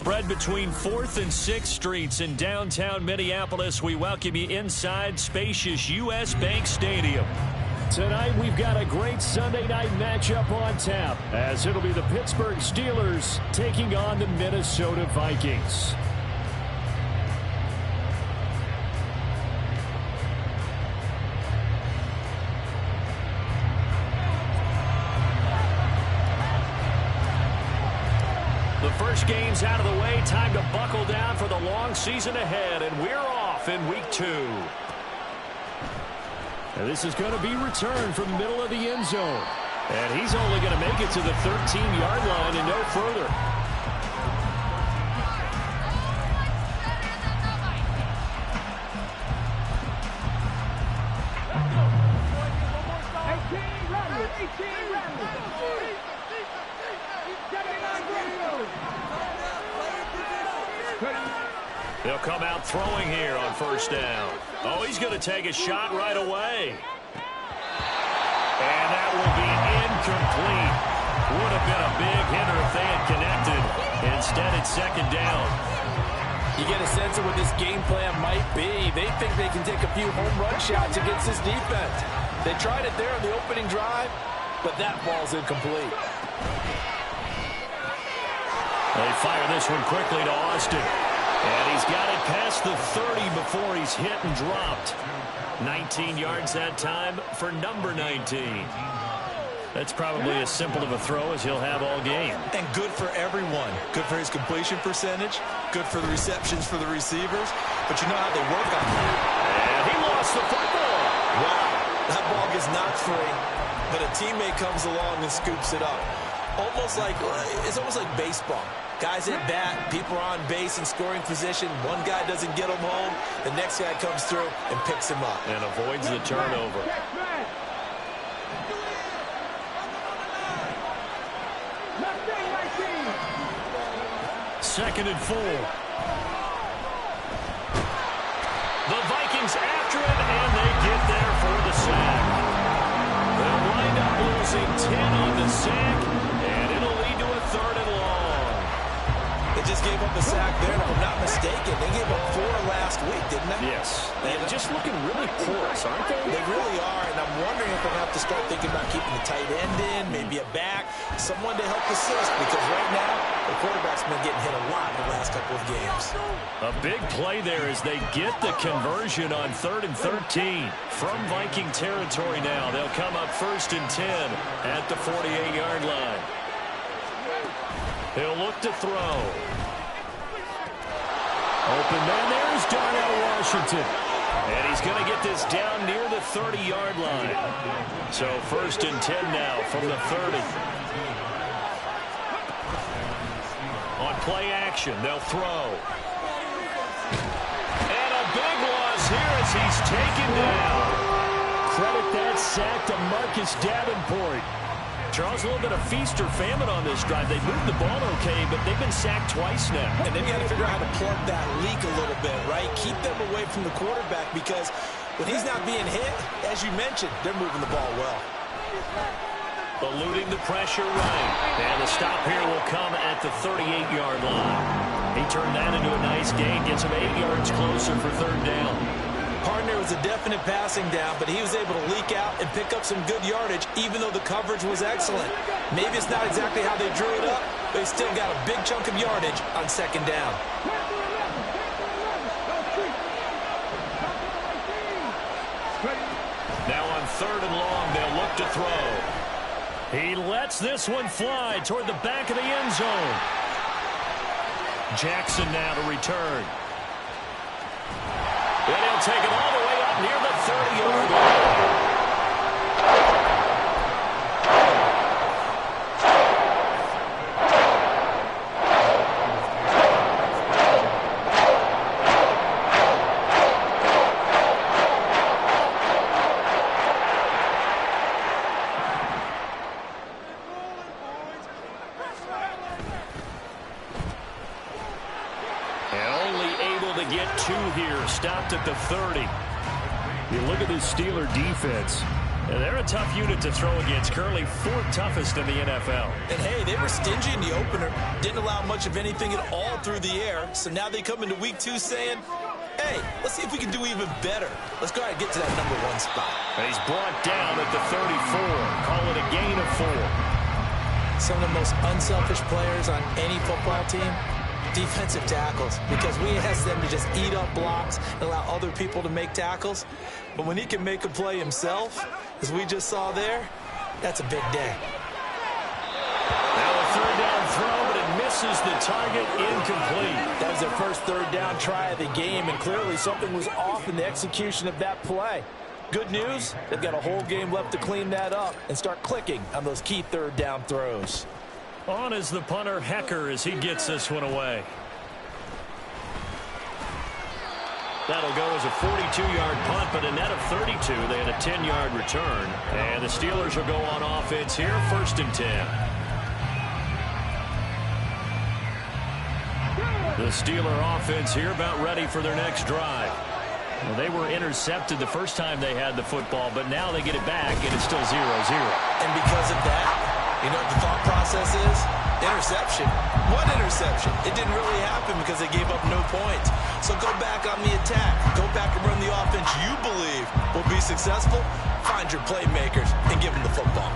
Spread between 4th and 6th Streets in downtown Minneapolis. We welcome you inside spacious U.S. Bank Stadium. Tonight, we've got a great Sunday night matchup on tap, as it'll be the Pittsburgh Steelers taking on the Minnesota Vikings. The first game's out of the way. Time to buckle down for the long season ahead, and we're off in week 2. And this is going to be returned from the middle of the end zone. And he's only going to make it to the 13-yard line and no further. They'll come out throwing here on first down. Oh, he's going to take a shot right away. And that will be incomplete. Would have been a big hitter if they had connected. Instead, it's second down. You get a sense of what this game plan might be. They think they can take a few home run shots against this defense. They tried it there on the opening drive, but that ball's incomplete. They fire this one quickly to Austin. And he's got it past the 30 before he's hit and dropped. 19 yards that time for number 19. That's probably as simple of a throw as he'll have all game. And good for everyone. Good for his completion percentage. Good for the receptions for the receivers. But you know how they work on that. And he lost the football. Wow. That ball gets knocked free, but a teammate comes along and scoops it up. It's almost like baseball. Guys at bat, people are on base in scoring position. One guy doesn't get him home. The next guy comes through and picks him up. And avoids the turnover. Second and 4. The Vikings after it, and they get there for the sack. They'll wind up losing 10 on the sack, and it'll lead to a 3rd and long. They just gave up a sack there, and if I'm not mistaken, they gave up 4 last week, didn't they? Yes. They're just looking really porous, aren't they? They really are, and I'm wondering if they're going to have to start thinking about keeping the tight end in, maybe a back, someone to help assist, because right now, the quarterback's been getting hit a lot in the last couple of games. A big play there as they get the conversion on 3rd and 13. From Viking territory now, they'll come up 1st and 10 at the 48-yard line. He'll look to throw. Open man, there's Darnell Washington. And he's going to get this down near the 30-yard line. So 1st and 10 now from the 30. On play action, they'll throw. And a big loss here as he's taken down. Credit that sack to Marcus Davenport. Charles, a little bit of feast or famine on this drive. They moved the ball okay, but they've been sacked twice now. And they've got to figure out how to plug that leak a little bit, right? Keep them away from the quarterback because when he's not being hit, as you mentioned, they're moving the ball well. Eluding the pressure right. And the stop here will come at the 38-yard line. He turned that into a nice gain, gets him 8 yards closer for 3rd down. Partner was a definite passing down, but he was able to leak out and pick up some good yardage, even though the coverage was excellent. Maybe it's not exactly how they drew it up, but he still got a big chunk of yardage on 2nd down. Now on 3rd and long, they'll look to throw. He lets this one fly toward the back of the end zone. Jackson now to return. And he'll take it all the way up near the 30-yard line. to get two here. Stopped at the 30. You look at this Steeler defense. They're a tough unit to throw against, currently 4th toughest in the NFL. And, hey, they were stingy in the opener, didn't allow much of anything at all through the air, so now they come into week 2 saying, hey, let's see if we can do even better. Let's go ahead and get to that number 1 spot. And he's brought down at the 34. Call it a gain of 4. Some of the most unselfish players on any football team, defensive tackles, because we ask them to just eat up blocks and allow other people to make tackles. But when he can make a play himself, as we just saw there, that's a big day. Now a 3rd down throw, but it misses the target, incomplete. That was their first 3rd down try of the game, and clearly something was off in the execution of that play. Good news, they've got a whole game left to clean that up and start clicking on those key 3rd down throws. On is the punter, Hecker, as he gets this one away. That'll go as a 42-yard punt, but a net of 32. They had a 10-yard return. And the Steelers will go on offense here, 1st and 10. The Steeler offense here about ready for their next drive. Well, they were intercepted the first time they had the football, but now they get it back, and it's still 0-0. And because of that, you know what the thought process is? Interception. What interception? It didn't really happen because they gave up no points. So go back on the attack. Go back and run the offense you believe will be successful. Find your playmakers and give them the football.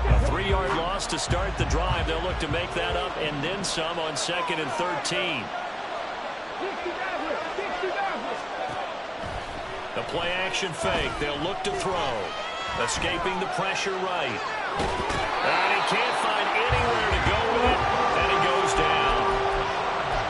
A 3-yard loss to start the drive. They'll look to make that up and then some on 2nd and 13. The play action fake. They'll look to throw. Escaping the pressure right. And he can't find anywhere to go with it. And he goes down.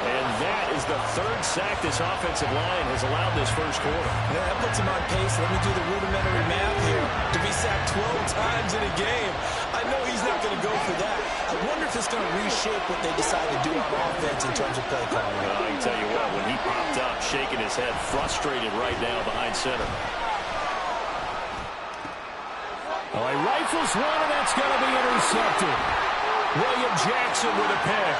And that is the 3rd sack this offensive line has allowed this first quarter. Yeah, that puts him on pace. Let me do the rudimentary math here. To be sacked 12 times in a game. I know he's not going to go for that. I wonder if it's going to reshape what they decide to do on offense in terms of play calling. I can tell you what, when he popped up, shaking his head, frustrated right now behind center. Oh, he rifles one, and that's going to be intercepted. William Jackson with a pick.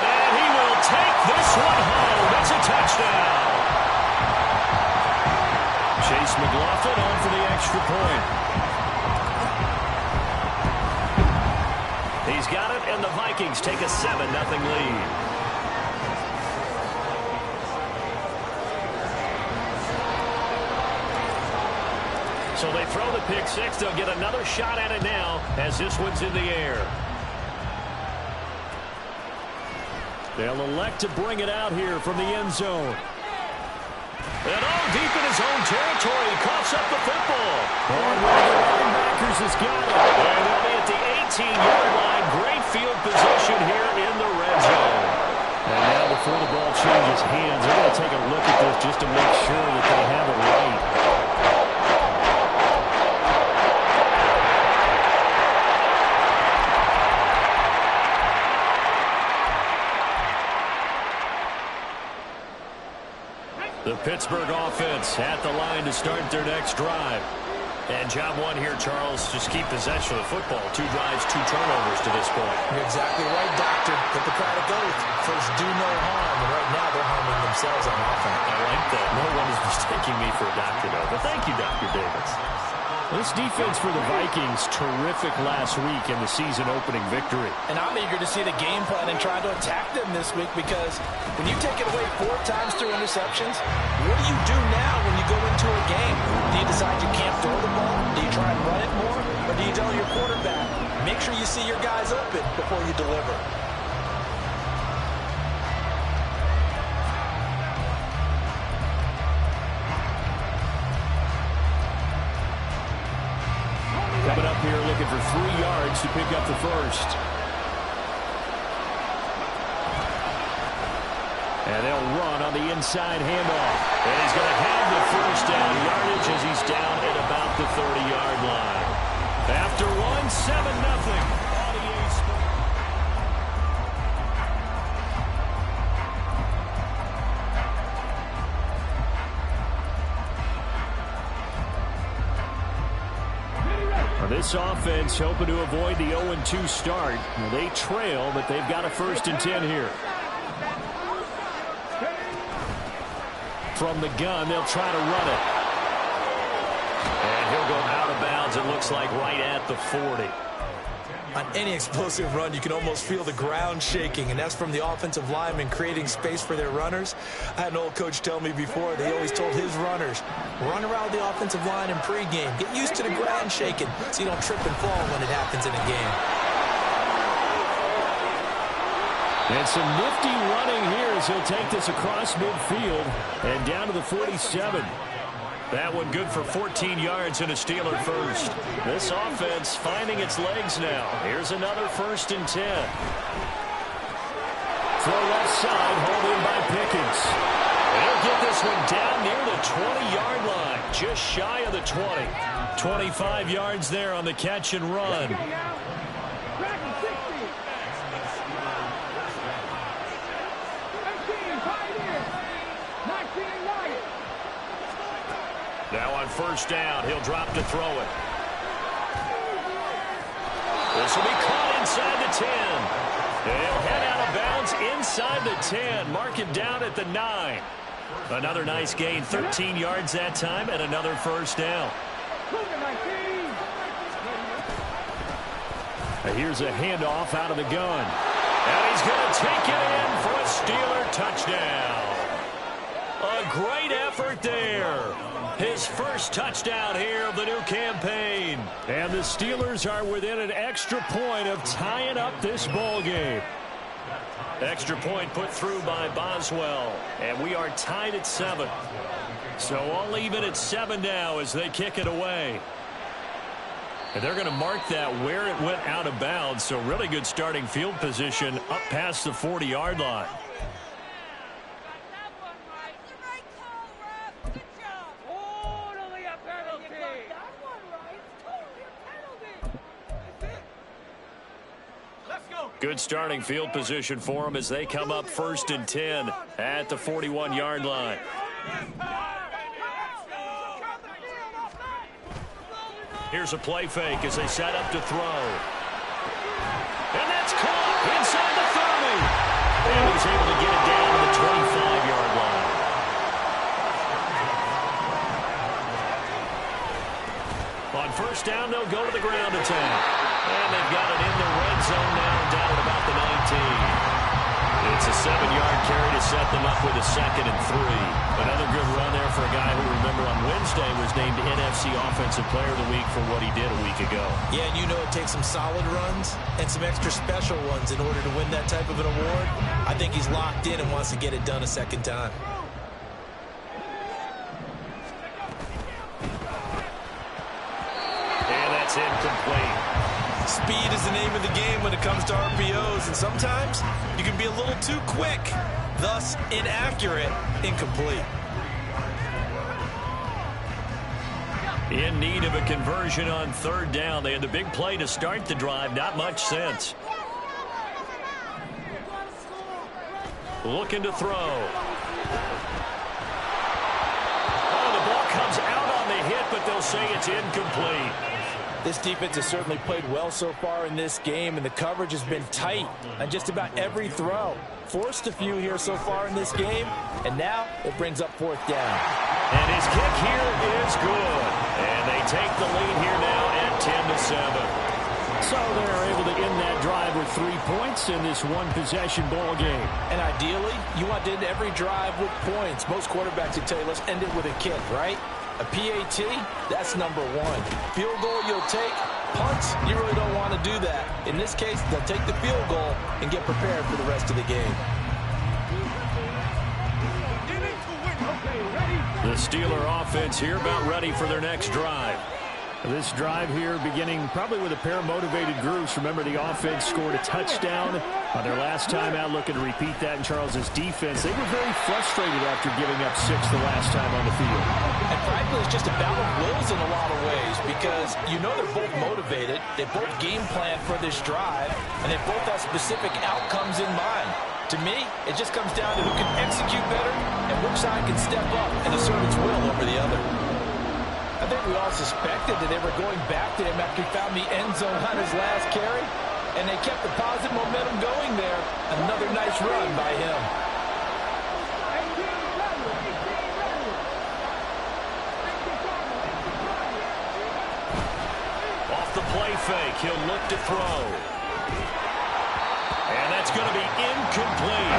And he will take this one home. That's a touchdown. Chase McLaughlin on for the extra point. He's got it, and the Vikings take a 7-0 lead. So they throw the pick 6. They'll get another shot at it now as this one's in the air. They'll elect to bring it out here from the end zone. And all deep in his own territory. He coughs up the football. And one of the linebackers has got it. And they'll be at the 18-yard line. Great field position here in the red zone. And now before the ball changes hands, they're going to take a look at this just to make sure that they have it right. The Pittsburgh offense at the line to start their next drive. And job one here, Charles, just keep possession of the football. 2 drives, 2 turnovers to this point. You're exactly right, Doctor. Hippocratic oath. First, do no harm. And right now, they're harming themselves on offense. I like that. No one is mistaking me for a doctor, though. But thank you, Dr. Davis. This defense for the Vikings, terrific last week in the season-opening victory. And I'm eager to see the game plan and try to attack them this week, because when you take it away 4 times through interceptions, what do you do now when you go into a game? Do you decide you can't throw the ball? Do you try and run it more? Or do you tell your quarterback, make sure you see your guys open before you deliver? Coming up here looking for 3 yards to pick up the first. And they'll run on the inside handoff. And he's going to have the first down yardage as he's down at about the 30-yard line. After one, 7-0. This offense hoping to avoid the 0-2 start. They trail, but they've got a 1st and 10 here. From the gun, they'll try to run it. bounds, it looks like, right at the 40. On any explosive run, you can almost feel the ground shaking, and that's from the offensive linemen creating space for their runners. I had an old coach tell me before, they always told his runners, run around the offensive line in pregame. Get used to the ground shaking so you don't trip and fall when it happens in a game. And some nifty running here as he'll take this across midfield and down to the 47. That one good for 14 yards and a Steeler first. This offense finding its legs now. Here's another 1st and 10. Throw left side, hauled in by Pickens. They'll get this one down near the 20-yard line, just shy of the 20. 25 yards there on the catch and run. Now on 1st down, he'll drop to throw it. This will be caught inside the 10. They'll head out of bounds inside the 10. Mark it down at the 9. Another nice gain, 13 yards that time, and another 1st down. Here's a handoff out of the gun. And he's going to take it in for a Steeler touchdown. A great effort there. His first touchdown here of the new campaign. And the Steelers are within an extra point of tying up this ball game. Extra point put through by Boswell. And we are tied at 7. So all even at 7 now as they kick it away. And they're going to mark that where it went out of bounds. So really good starting field position up past the 40-yard line. Good starting field position for them as they come up 1st and 10 at the 41-yard line. Here's a play fake as they set up to throw. And that's caught inside the 30. And he's able to get it down to the 25-yard line. On 1st down, they'll go to the ground attack. And they've got it in the red zone now, down at about the 19. It's a 7-yard carry to set them up with a 2nd and 3. Another good run there for a guy who, remember, on Wednesday was named NFC Offensive Player of the Week for what he did a week ago. Yeah, and you know it takes some solid runs and some extra special ones in order to win that type of an award. I think he's locked in and wants to get it done a 2nd time. And that's incomplete. Speed is the name of the game when it comes to RPOs, and sometimes you can be a little too quick, thus inaccurate, incomplete. In need of a conversion on 3rd down. They had the big play to start the drive, not much sense. Looking to throw. Oh, the ball comes out on the hit, but they'll say it's incomplete. This defense has certainly played well so far in this game, and the coverage has been tight on just about every throw. Forced a few here so far in this game, and now it brings up 4th down. And his kick here is good. And they take the lead here now at 10-7. So they're able to end that drive with 3 points in this one-possession ball game. And ideally, you want to end every drive with points. Most quarterbacks would tell you, let's end it with a kick, right? A PAT, that's number 1. Field goal, you'll take. Punts, you really don't want to do that. In this case, they'll take the field goal and get prepared for the rest of the game. The Steeler offense here about ready for their next drive. This drive here beginning probably with a pair of motivated groups. Remember, the offense scored a touchdown on their last time out, looking to repeat that in Charles's defense. They were very frustrated after giving up 6 the last time on the field. And frankly, it's just a battle of wills in a lot of ways because you know they're both motivated. They both game plan for this drive, and they both have specific outcomes in mind. To me, it just comes down to who can execute better and which side can step up and assert its will over the other. I think we all suspected that they were going back to him after he found the end zone on his last carry, and they kept the positive momentum going there. Another nice run by him. fake. He'll look to throw. And that's going to be incomplete.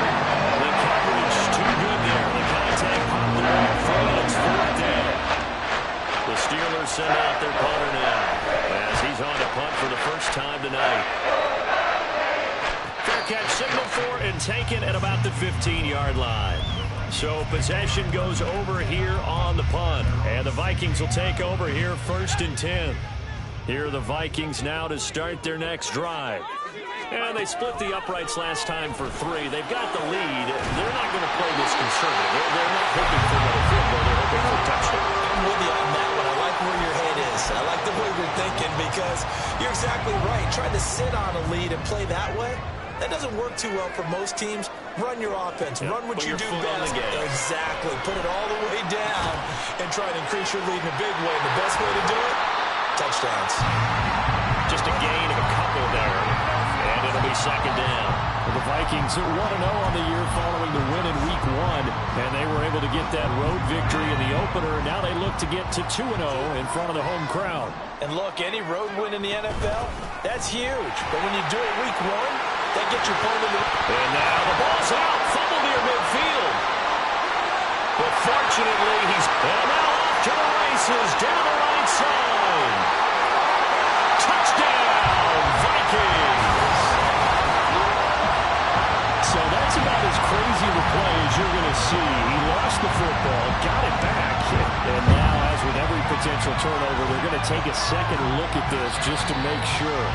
The coverage too good there. The contact popped the ball free, and it's fourth down. The Steelers send out their punter now as he's on to punt for the first time tonight. Fair catch signal for and taken at about the 15-yard line. So possession goes over here on the punt. And the Vikings will take over here 1st and 10. Here are the Vikings now to start their next drive. And they split the uprights last time for 3. They've got the lead. They're not going to play this conservative. They're not hoping for another field goal. They're hoping for a touchdown. I'm with you on that one. I like where your head is. I like the way you're thinking because you're exactly right. Trying to sit on a lead and play that way, that doesn't work too well for most teams. Run your offense. Run what you do best. Exactly. Put it all the way down and try to increase your lead in a big way. The best way to do it, touchdowns. Just a gain of a couple there. And it'll be 2nd down. Well, the Vikings are 1-0 on the year following the win in Week 1. And they were able to get that road victory in the opener. Now they look to get to 2-0 in front of the home crowd. And look, any road win in the NFL, that's huge. But when you do it Week 1, that gets your opponent. And now the ball's out. Fumble near midfield. But fortunately, he's now off to the races down the right side. Touchdown, Vikings. So that's about as crazy of a play as you're going to see. He lost the football, got it back. And now, as with every potential turnover, they're going to take a second look at this just to make sure.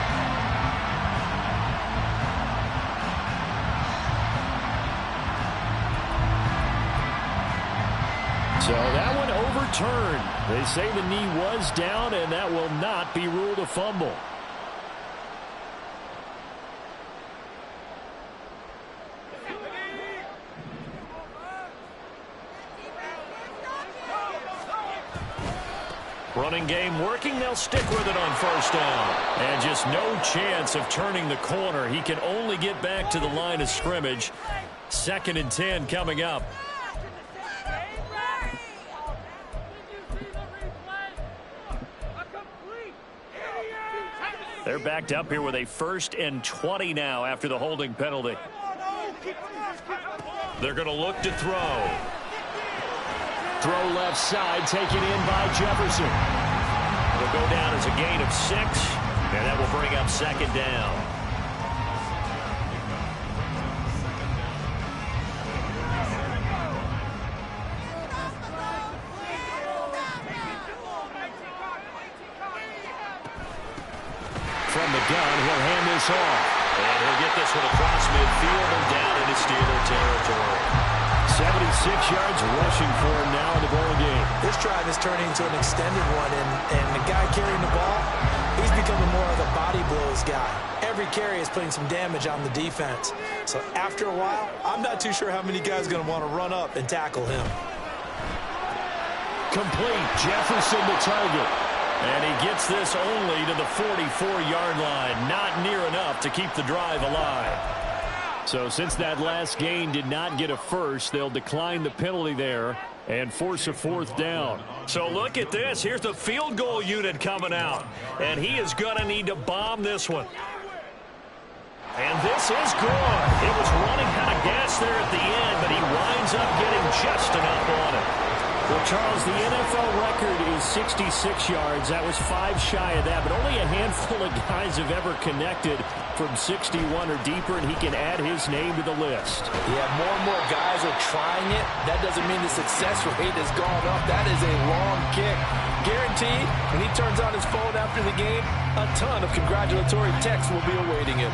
So that one overturned. They say the knee was down, and that will not be ruled a fumble. Running game working. They'll stick with it on 1st down. And just no chance of turning the corner. He can only get back to the line of scrimmage. 2nd and 10 coming up. They're backed up here with a 1st and 20 now after the holding penalty. They're going to look to throw. Throw left side, taken in by Jefferson. It'll go down as a gain of 6, and that will bring up 2nd down. From the gun, he'll hand this off. And he'll get this one across midfield and down into Steeler territory. 76 yards rushing for him now in the ball game. This drive is turning into an extended one, and the guy carrying the ball, he's becoming more of a body blows guy. Every carry is putting some damage on the defense. So after a while, I'm not too sure how many guys are going to want to run up and tackle him. Complete. Jefferson the target. And he gets this only to the 44-yard line. Not near enough to keep the drive alive. So since that last gain did not get a first, they'll decline the penalty there and force a 4th down. So look at this. Here's the field goal unit coming out. And he is going to need to bomb this one. And this is good. It was running out of gas there at the end, but he winds up getting just enough on it. Well, Charles, the NFL record is 66 yards. That was 5 shy of that, but only a handful of guys have ever connected from 61 or deeper, and he can add his name to the list. Yeah, more and more guys are trying it. That doesn't mean the success rate has gone up. That is a long kick. Guaranteed, when he turns on his phone after the game, a ton of congratulatory texts will be awaiting him.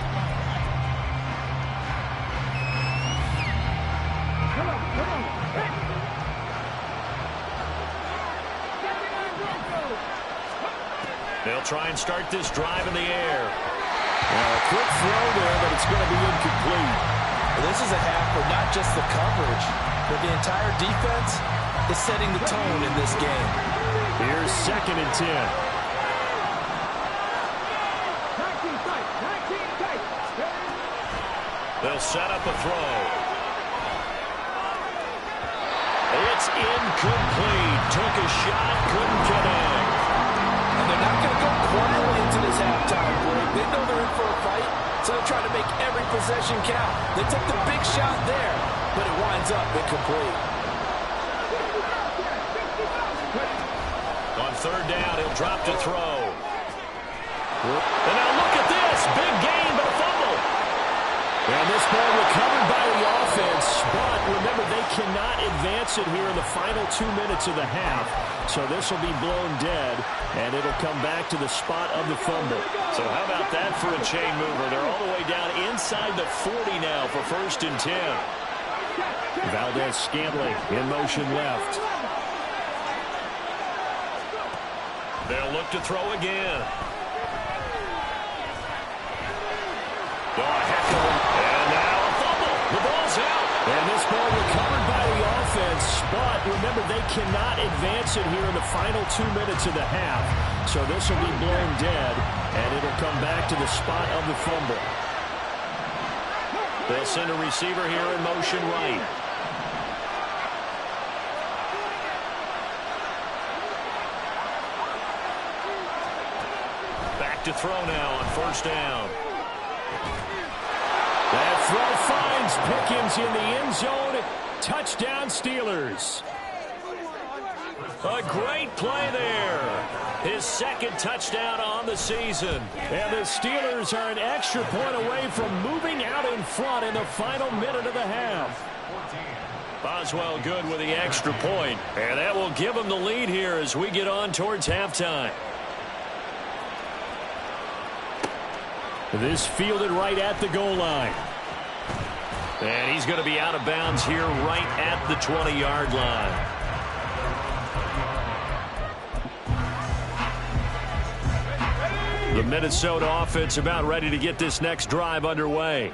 They'll try and start this drive in the air. A quick throw there, but it's going to be incomplete. Well, this is a half for not just the coverage, but the entire defense is setting the tone in this game. Here's 2nd and 10. They'll set up a throw. It's incomplete. Took a shot, couldn't connect. And they're not going to go quietly into this halftime break. They know they're in for a fight, so they're trying to make every possession count. They took the big shot there, but it winds up incomplete. On third down, he'll drop to throw. And now look at this. Big gain, but a fumble. And this ball recovered by the offense, but remember, they cannot advance it here in the final 2 minutes of the half. So this will be blown dead, and it'll come back to the spot of the fumble. So how about that for a chain mover? They're all the way down inside the 40 now for 1st and 10. Valdez-Scantling in motion left. They'll look to throw again. Oh, heck of a... And now a fumble. The ball's out. And this ball recovered by the offense, but remember, they cannot advance it here in the final 2 minutes of the half. So this will be blown dead, and it'll come back to the spot of the fumble. They'll send a receiver here in motion right. Back to throw now on 1st down. That throw finds Pickens in the end zone. Touchdown, Steelers. A great play there. His 2nd touchdown on the season. And the Steelers are an extra point away from moving out in front in the final minute of the half. Boswell good with the extra point. And that will give them the lead here as we get on towards halftime. This fielded right at the goal line. And he's going to be out of bounds here right at the 20-yard line. The Minnesota offense about ready to get this next drive underway.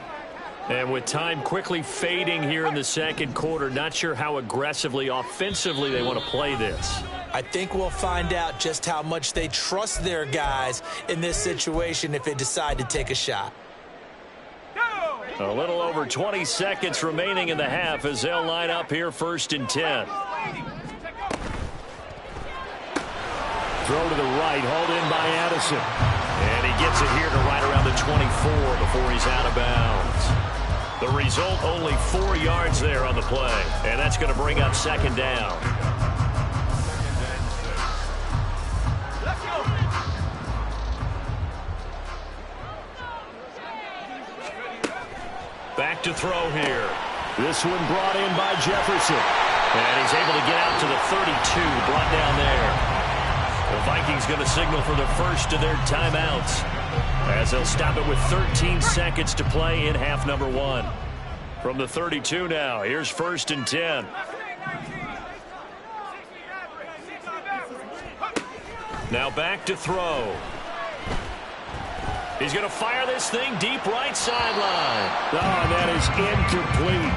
And with time quickly fading here in the 2nd quarter, not sure how aggressively, offensively they want to play this. I think we'll find out just how much they trust their guys in this situation if they decide to take a shot. A little over 20 seconds remaining in the half as they'll line up here 1st and 10. Throw to the right, hauled in by Addison. And he gets it here to right around the 24 before he's out of bounds. The result, only 4 yards there on the play. And that's going to bring up 2nd down. Back to throw here. This one brought in by Jefferson. And he's able to get out to the 32, brought down there. The Vikings going to signal for the first of their timeouts as they'll stop it with 13 seconds to play in half number 1. From the 32 now, here's 1st and 10. Now back to throw. He's going to fire this thing deep right sideline. Oh, that is incomplete.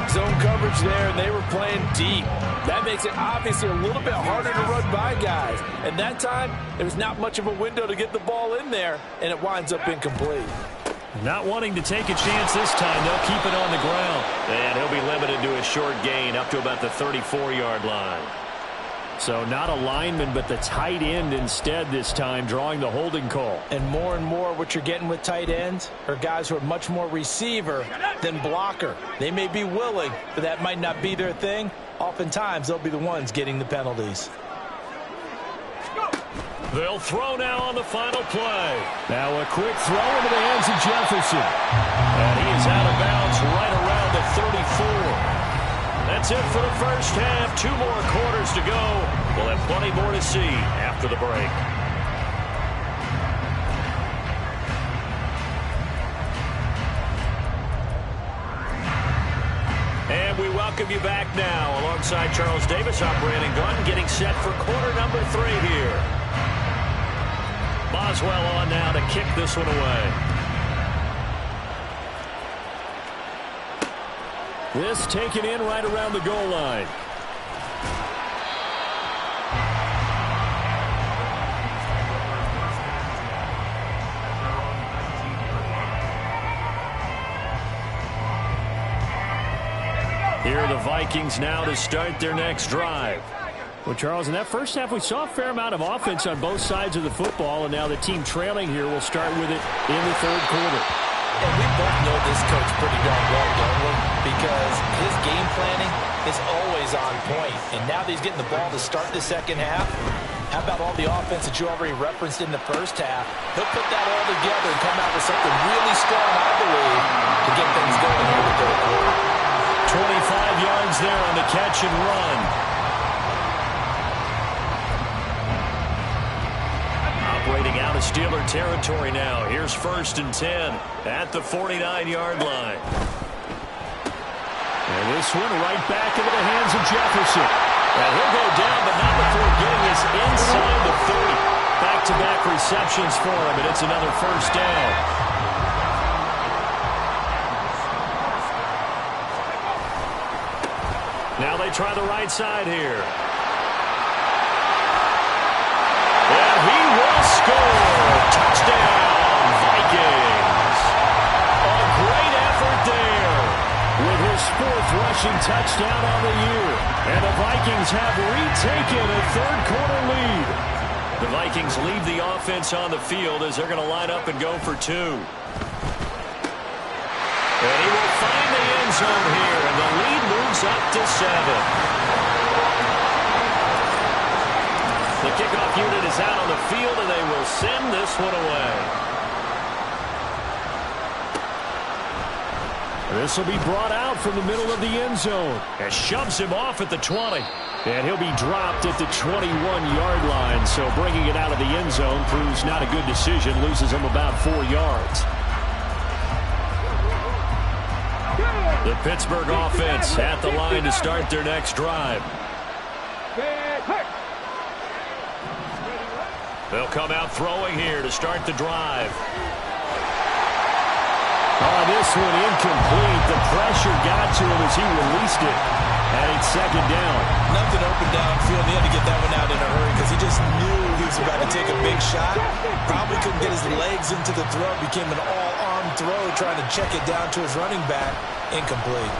Zone coverage there, and they were playing deep. That makes it obviously a little bit harder to run by guys. And that time, there was not much of a window to get the ball in there, and it winds up incomplete. Not wanting to take a chance this time, they'll keep it on the ground. And he'll be limited to a short gain up to about the 34-yard line. So not a lineman, but the tight end instead this time, drawing the holding call. And more what you're getting with tight ends are guys who are much more receiver than blocker. They may be willing, but that might not be their thing. Oftentimes, they'll be the ones getting the penalties. They'll throw now on the final play. Now a quick throw into the hands of Jefferson. And he is out of bounds right around the 34. That's it for the first half. 2 more quarters to go. We'll have plenty more to see after the break. And we welcome you back now alongside Charles Davis. I'm Brandon Gunn getting set for quarter number 3 here. Boswell on now to kick this one away. This taken in right around the goal line. Here are the Vikings now to start their next drive. Well, Charles, in that first half, we saw a fair amount of offense on both sides of the football, and now the team trailing here will start with it in the third quarter. And we both know this coach pretty darn well, don't we? Because his game planning is always on point. And now that he's getting the ball to start the second half, how about all the offense that you already referenced in the first half? He'll put that all together and come out with something really strong, I believe, to get things going here in the third quarter. 25 yards there on the catch and run. Operating out of Steeler territory now. Here's 1st and 10 at the 49-yard line. And this one right back into the hands of Jefferson. And he'll go down, but not before getting us inside the 30. Back-to-back receptions for him, and it's another first down. Now they try the right side here. And he will score. Touchdown, Vikings. A great effort there with his 4th rushing touchdown on the year. And the Vikings have retaken a third-quarter lead. The Vikings leave the offense on the field as they're going to line up and go for 2. And he will find the end zone here, and the lead moves up to 7. The kickoff unit is out on the field, and they will send this one away. This will be brought out from the middle of the end zone and shoves him off at the 20. And he'll be dropped at the 21-yard line, so bringing it out of the end zone proves not a good decision, loses him about 4 yards. The Pittsburgh offense at the line to start their next drive. They'll come out throwing here to start the drive. Oh, this one incomplete. The pressure got to him as he released it. And it's 2nd down. Nothing open downfield. He had to get that one out in a hurry because he just knew he was about to take a big shot. Probably couldn't get his legs into the throw. Became an all-arm throw trying to check it down to his running back. Incomplete.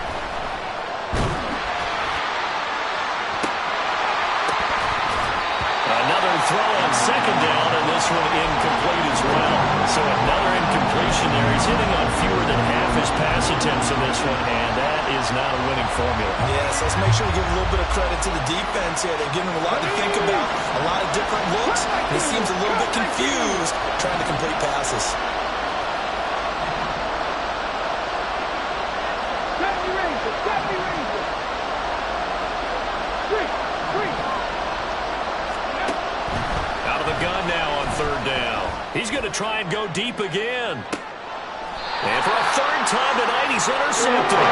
Another throw on 2nd down, and this one incomplete as well. So another incompletion there. He's hitting on fewer than half his pass attempts in this one, and that is not a winning formula. Yes, let's make sure we give a little bit of credit to the defense here. They're giving him a lot to think about, a lot of different looks. He seems a little bit confused trying to complete passes. Out of the gun now on 3rd down. He's going to try and go deep again. And for a 3rd time tonight, he's intercepted.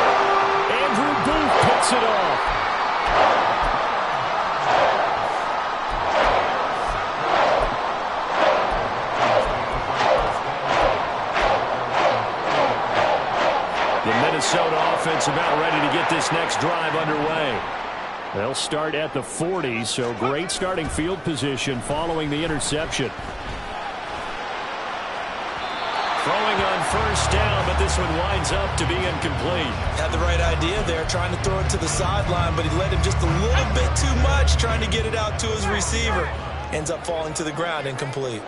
Andrew Booth picks it off. The Minnesota offense about ready to get this next drive underway. They'll start at the 40, so great starting field position following the interception. Throwing on 1st down, but this one winds up to be incomplete. Had the right idea there, trying to throw it to the sideline, but he let him just a little bit too much, trying to get it out to his receiver. Ends up falling to the ground, incomplete.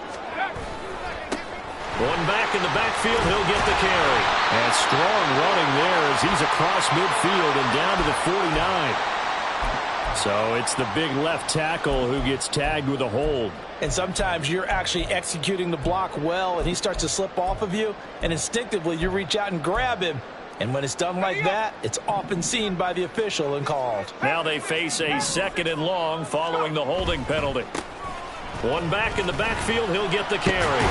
One back in the backfield, he'll get the carry. And strong running there as he's across midfield and down to the 49. So it's the big left tackle who gets tagged with a hold. And sometimes you're actually executing the block well, and he starts to slip off of you, and instinctively you reach out and grab him. And when it's done like that, it's often seen by the official and called. Now they face a 2nd and long following the holding penalty. One back in the backfield, he'll get the carry.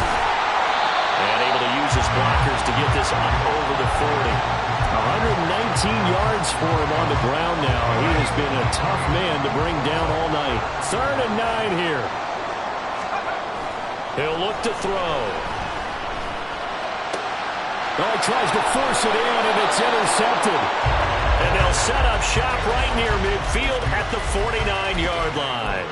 And able to use his blockers to get this up over the 40. 119 yards for him on the ground now. He has been a tough man to bring down all night. 3rd and 9 here. He'll look to throw. Oh, he tries to force it in, and it's intercepted. And they'll set up shop right near midfield at the 49-yard line.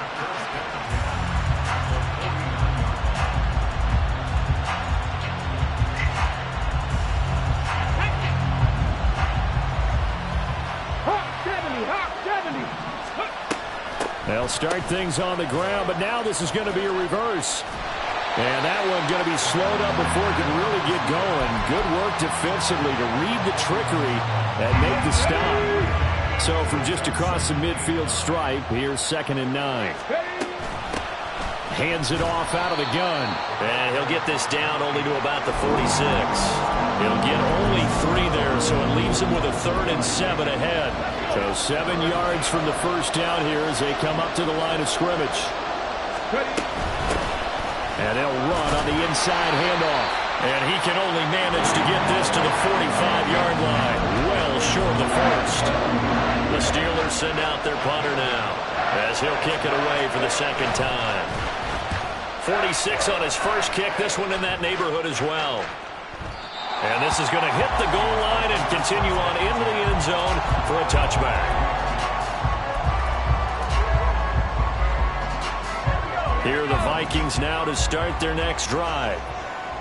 They'll start things on the ground, but now this is going to be a reverse. And that one going to be slowed up before it can really get going. Good work defensively to read the trickery and make the stop. So from just across the midfield stripe, here's 2nd and 9. Hands it off out of the gun. And he'll get this down only to about the 46. He'll get only 3 there, so it leaves him with a 3rd and 7 ahead. So 7 yards from the first down here as they come up to the line of scrimmage. And they'll run on the inside handoff. And he can only manage to get this to the 45-yard line. Well short of the first. The Steelers send out their punter now as he'll kick it away for the 2nd time. 46 on his first kick. This one in that neighborhood as well. And this is going to hit the goal line and continue on into the end zone for a touchback. Here are the Vikings now to start their next drive.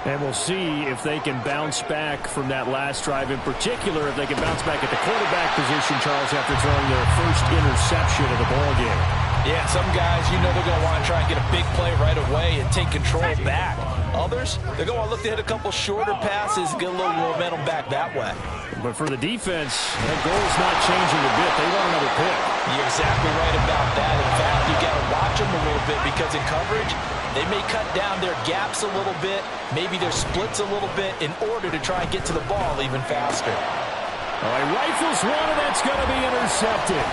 And we'll see if they can bounce back from that last drive. In particular, if they can bounce back at the quarterback position, Charles, after throwing their first interception of the ballgame. Yeah, some guys, you know they're going to want to try and get a big play right away and take control back. Others, they're going to look to hit a couple shorter passes, get a little momentum back that way. But for the defense, that goal's not changing a bit. They want another pick. You're exactly right about that. In fact, you got to watch them a little bit because in coverage, they may cut down their gaps a little bit, maybe their splits a little bit in order to try and get to the ball even faster. All right, rifles one, and that's going to be intercepted.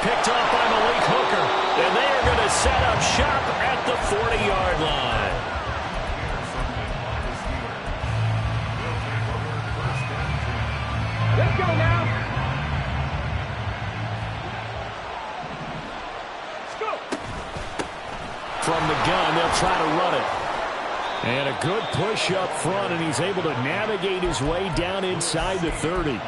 Picked off by Malik Hooker, and they are going to set up shop at the 40-yard line. Let's go now. Let's go. From the gun, they'll try to run it. And a good push up front, and he's able to navigate his way down inside the 30.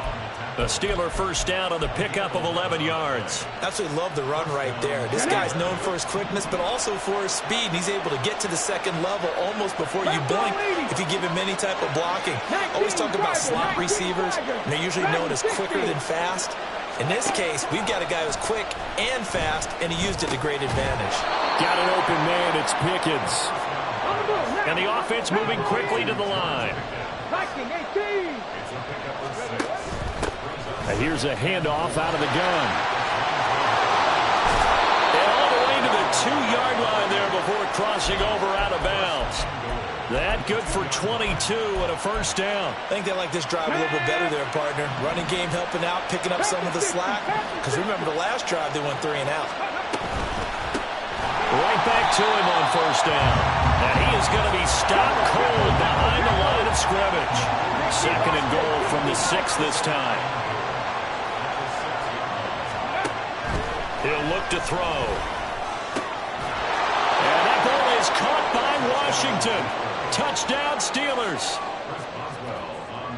A Steeler first down on the pickup of 11 yards. Absolutely love the run right there. This guy's known for his quickness, but also for his speed. He's able to get to the second level almost before you blink if you give him any type of blocking. Always talk about slot receivers, and they're usually known as quicker than fast. In this case, we've got a guy who's quick and fast, and he used it to great advantage. Got an open man, it's Pickens. And the offense moving quickly to the line. Here's a handoff out of the gun. And all the way to the 2-yard line there before crossing over out of bounds. That good for 22 and a first down. I think they like this drive a little bit better there, partner. Running game helping out, picking up some of the slack. Because remember, the last drive they went 3 and out. Right back to him on first down. And he is going to be stopped cold behind the line of scrimmage. 2nd and goal from the 6 this time. He'll look to throw. And that ball is caught by Washington. Touchdown, Steelers.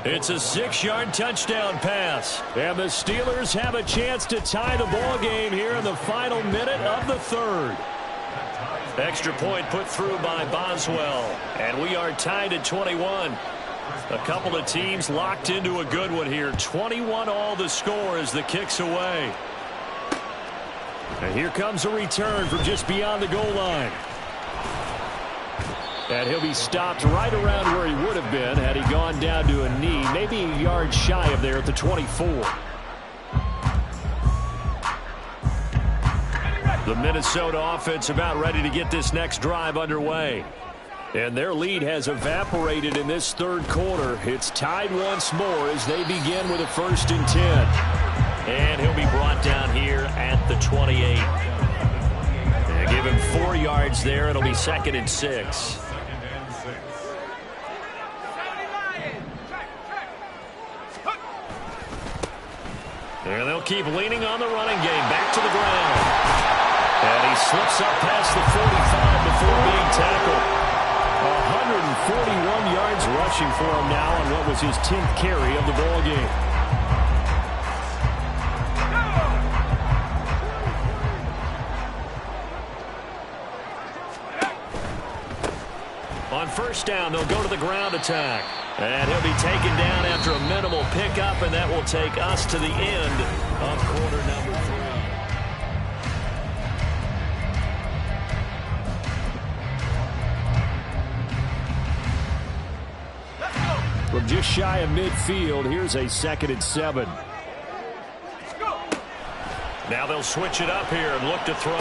It's a 6-yard touchdown pass. And the Steelers have a chance to tie the ball game here in the final minute of the 3rd. Extra point put through by Boswell. And we are tied at 21. A couple of teams locked into a good one here. 21 all the score as the kick's away. And here comes a return from just beyond the goal line. And he'll be stopped right around where he would have been had he gone down to a knee, maybe a yard shy of there at the 24. The Minnesota offense about ready to get this next drive underway. And their lead has evaporated in this 3rd quarter. It's tied once more as they begin with a 1st and 10. And he'll be brought down here at the 28. They give him 4 yards there. It'll be 2nd and 6. And they'll keep leaning on the running game. Back to the ground. And he slips up past the 45 before being tackled. 141 yards rushing for him now on what was his 10th carry of the ball game. On first down, they'll go to the ground attack. And he'll be taken down after a minimal pickup, and that will take us to the end of quarter number 3. From just shy of midfield, here's a 2nd and 7. Now they'll switch it up here and look to throw.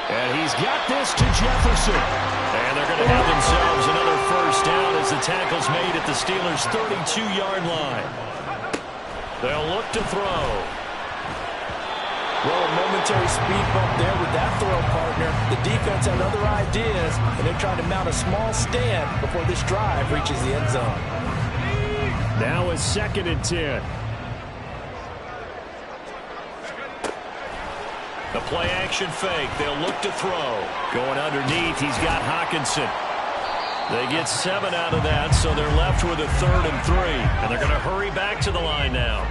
And he's got this to Jefferson. And they're going to have themselves another first down as the tackle's made at the Steelers' 32-yard line. They'll look to throw. Well, a momentary speed bump there with that throw, partner. The defense had other ideas, and they're trying to mount a small stand before this drive reaches the end zone. Now a 2nd and 10. The play-action fake. They'll look to throw. Going underneath, he's got Hockenson. They get 7 out of that, so they're left with a 3rd and 3. And they're going to hurry back to the line now.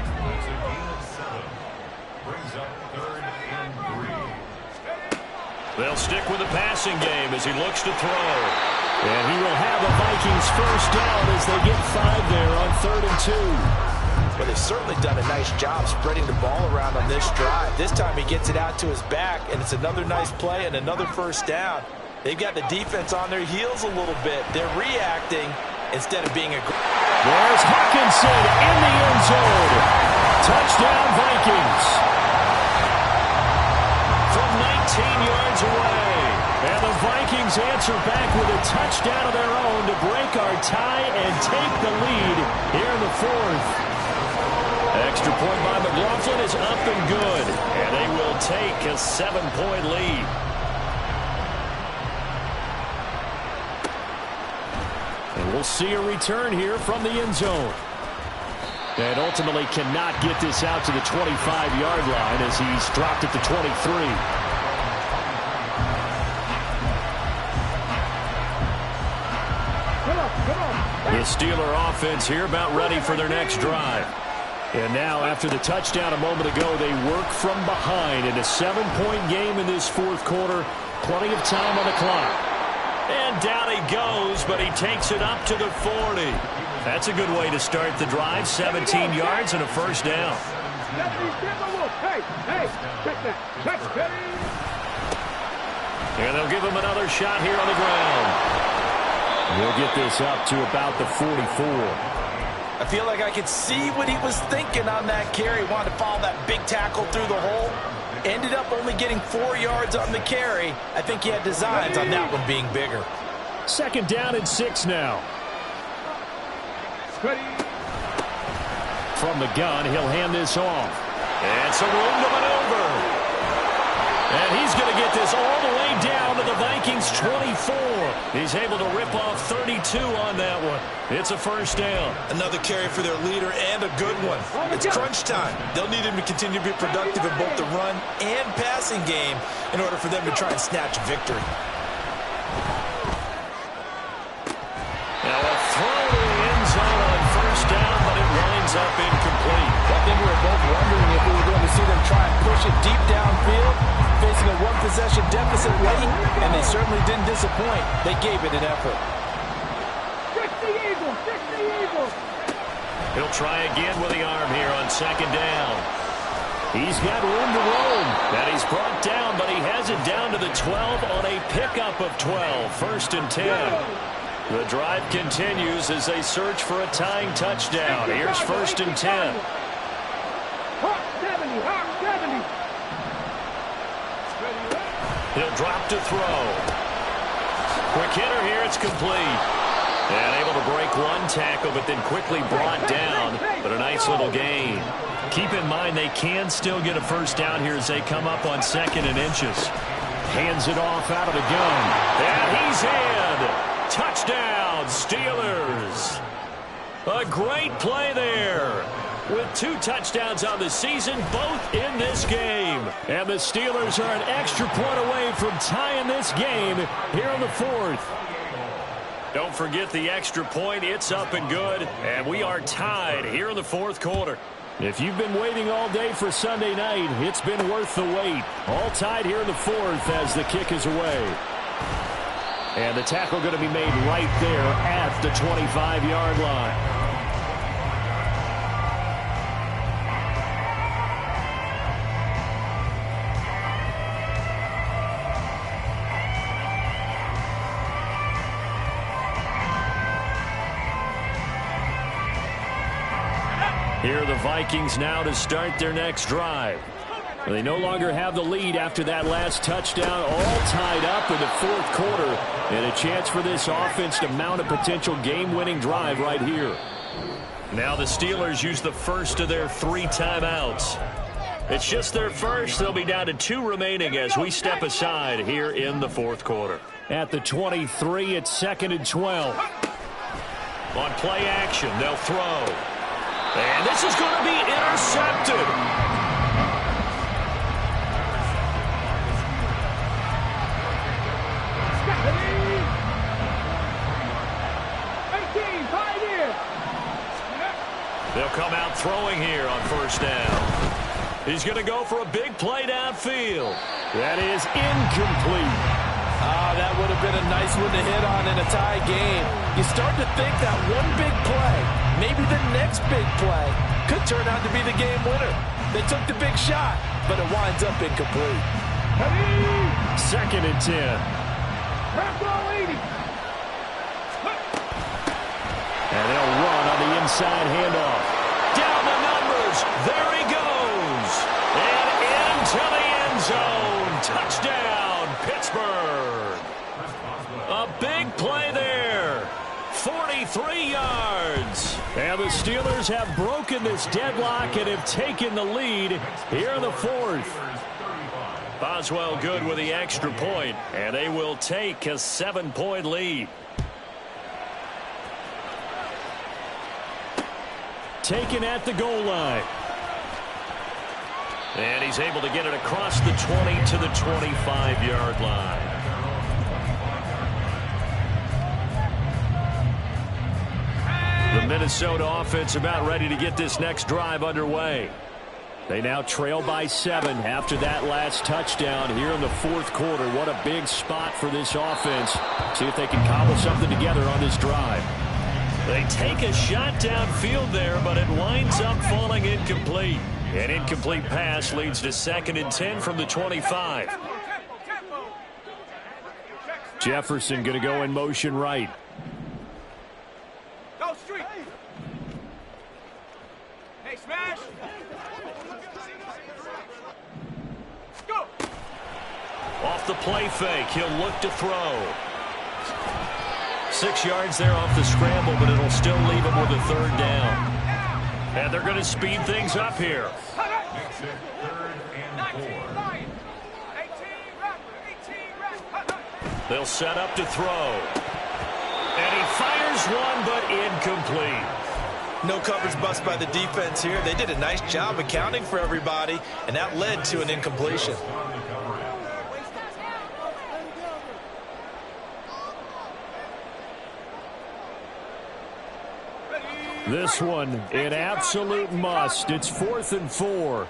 They'll stick with the passing game as he looks to throw. And he will have the Vikings first down as they get 5 there on 3rd and 2. Well, they've certainly done a nice job spreading the ball around on this drive. This time he gets it out to his back, and it's another nice play and another first down. They've got the defense on their heels a little bit. They're reacting instead of being aggressive. There's Hockenson in the end zone. Touchdown, Vikings. From 19 yards away. And the Vikings answer back with a touchdown of their own to break our tie and take the lead here in the 4th. Extra point by McLaughlin is up and good. And they will take a 7-point lead. And we'll see a return here from the end zone. And ultimately cannot get this out to the 25-yard line as he's dropped at the 23. The Steeler offense here about ready for their next drive. And now, after the touchdown a moment ago, they work from behind in a 7-point game in this 4th quarter. Plenty of time on the clock. And down he goes, but he takes it up to the 40. That's a good way to start the drive. 17 yards and a first down. And they'll give him another shot here on the ground. We'll get this up to about the 44. I feel like I could see what he was thinking on that carry. Wanted to follow that big tackle through the hole. Ended up only getting 4 yards on the carry. I think he had designs on that one being bigger. 2nd down and 6 now. From the gun, he'll hand this off. And some room to maneuver. And he's going to get this all the way down to the Vikings 24. He's able to rip off 32 on that one. It's a first down. Another carry for their leader and a good one. It's crunch time. They'll need him to continue to be productive in both the run and passing game in order for them to try and snatch victory. Now a throw to the end zone on first down, but it winds up incomplete. I think we were both wondering if we were going to see them try and push it deep downfield, facing a one-possession deficit late, and they certainly didn't disappoint. They gave it an effort. He'll try again with the arm here on 2nd down. He's got room to roam. And he's brought down, but he has it down to the 12 on a pickup of 12. 1st and 10. The drive continues as they search for a tying touchdown. Here's 1st and 10. He'll drop to throw. Quick hitter here. It's complete. And able to break one tackle, but then quickly brought down. But a nice little gain. Keep in mind they can still get a first down here as they come up on 2nd and inches. Hands it off out of the gun. And he's in. Touchdown, Steelers. A great play there. With 2 touchdowns on the season, both in this game. And the Steelers are an extra point away from tying this game here in the 4th. Don't forget the extra point. It's up and good. And we are tied here in the 4th quarter. If you've been waiting all day for Sunday night, it's been worth the wait. All tied here in the 4th as the kick is away. And the tackle going to be made right there at the 25-yard line. Here are the Vikings now to start their next drive. They no longer have the lead after that last touchdown, all tied up in the fourth quarter, and a chance for this offense to mount a potential game-winning drive right here. Now the Steelers use the first of their 3 timeouts. It's just their first. They'll be down to 2 remaining as we step aside here in the fourth quarter. At the 23, it's 2nd and 12. On play action, they'll throw. And this is going to be intercepted. They'll come out throwing here on first down. He's going to go for a big play downfield. That is incomplete. That would have been a nice one to hit on in a tie game. You start to think that one big play, maybe the next big play, could turn out to be the game winner. They took the big shot, but it winds up incomplete. 2nd and 10. And they'll run on the inside handoff. Down the numbers. There he goes. And into the end zone. Touchdown, Pittsburgh. A big play there. 43 yards. And the Steelers have broken this deadlock and have taken the lead here in the fourth. Boswell good with the extra point, and they will take a 7-point lead. Taken at the goal line. And he's able to get it across the 20 to the 25-yard line. The Minnesota offense about ready to get this next drive underway. They now trail by 7 after that last touchdown here in the fourth quarter. What a big spot for this offense. See if they can cobble something together on this drive. They take a shot downfield there, but it winds up falling incomplete. An incomplete pass leads to 2nd and 10 from the 25. Jefferson going to go in motion right. Go street. Hey, smash. Go. Off the play fake, he'll look to throw. 6 yards there off the scramble, but it'll still leave him with a 3rd down. And they're going to speed things up here. They'll set up to throw. And he fires one, but incomplete. No coverage bust by the defense here. They did a nice job accounting for everybody, and that led to an incompletion. This one, an absolute must. It's 4th and 4.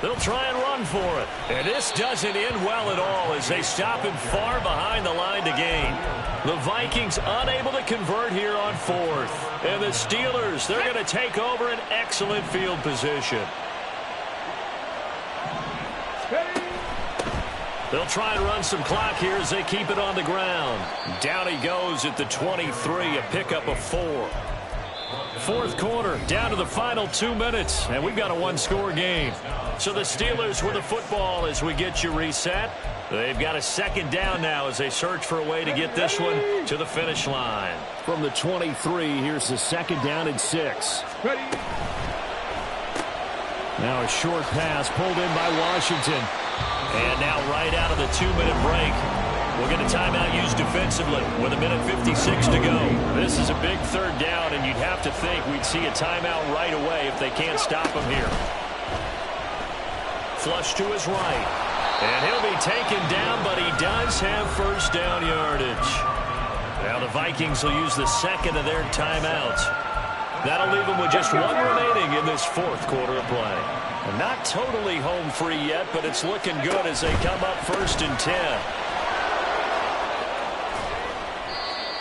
They'll try and run for it. And this doesn't end well at all as they stop him far behind the line to gain. The Vikings unable to convert here on 4th. And the Steelers, they're going to take over an excellent field position. They'll try and run some clock here as they keep it on the ground. Down he goes at the 23, a pickup of 4. Fourth quarter, down to the final 2 minutes, and we've got a 1-score game. So the Steelers with the football as we get you reset. They've got a 2nd down now as they search for a way to get this one to the finish line. From the 23, here's the 2nd down and 6. Now a short pass pulled in by Washington. And now right out of the 2-minute break, we'll get a timeout used defensively with 1:56 to go. This is a big 3rd down, and you'd have to think we'd see a timeout right away if they can't stop him here. Flush to his right. And he'll be taken down, but he does have 1st down yardage. Now the Vikings will use the 2nd of their timeouts. That'll leave them with just 1 remaining in this 4th quarter of play. And not totally home free yet, but it's looking good as they come up 1st and 10.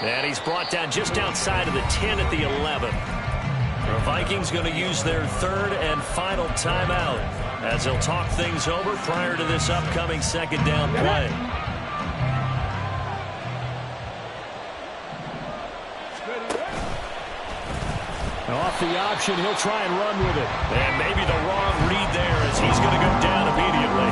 And he's brought down just outside of the 10 at the 11. The Vikings going to use their 3rd and final timeout as they'll talk things over prior to this upcoming 2nd down play. Off the option, he'll try and run with it. And maybe the wrong read there as he's going to go down immediately.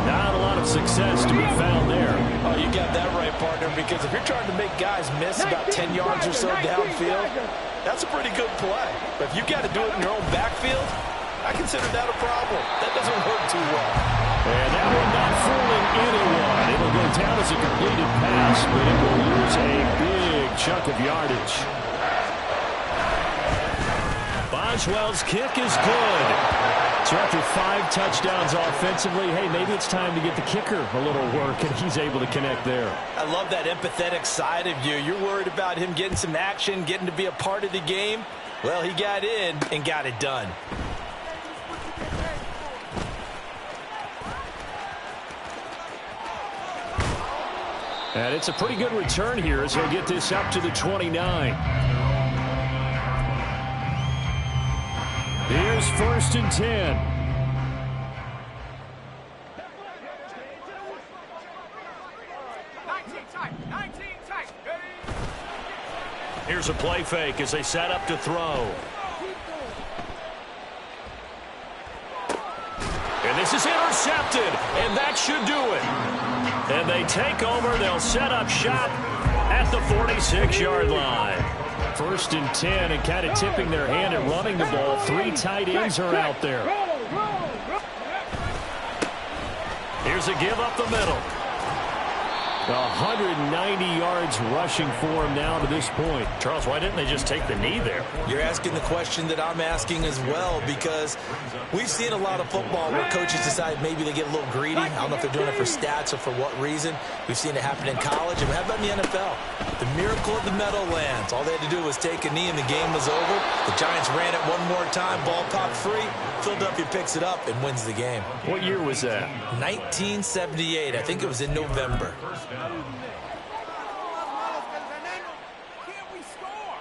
Not a lot of success to be found there. Oh, you got that right, partner, because if you're trying to make guys miss about 10 yards or so downfield, that's a pretty good play. But if you got to do it in your own backfield, I consider that a problem. That doesn't work too well. And that one not fooling anyone. It'll go down as a completed pass, but it will lose a big chunk of yardage. Boswell's kick is good. So after 5 touchdowns offensively, hey, maybe it's time to get the kicker a little work, and he's able to connect there. I love that empathetic side of you. You're worried about him getting some action, getting to be a part of the game. Well, he got in and got it done. And it's a pretty good return here as he'll get this up to the 29. Here's 1st and 10. Here's a play fake as they set up to throw. And this is intercepted, and that should do it. And they take over. They'll set up shop at the 46-yard line. 1st and 10, and kind of tipping their hand at running the ball. 3 tight ends are out there. Here's a give up the middle. 190 yards rushing for him now to this point. Charles, why didn't they just take the knee there? You're asking the question that I'm asking as well, because we've seen a lot of football where coaches decide maybe they get a little greedy. I don't know if they're doing it for stats or for what reason. We've seen it happen in college. And how about in the NFL? The miracle of the Meadowlands. All they had to do was take a knee and the game was over. The Giants ran it one more time. Ball popped free. Philadelphia picks it up and wins the game. What year was that? 1978. I think it was in November. Can't we score?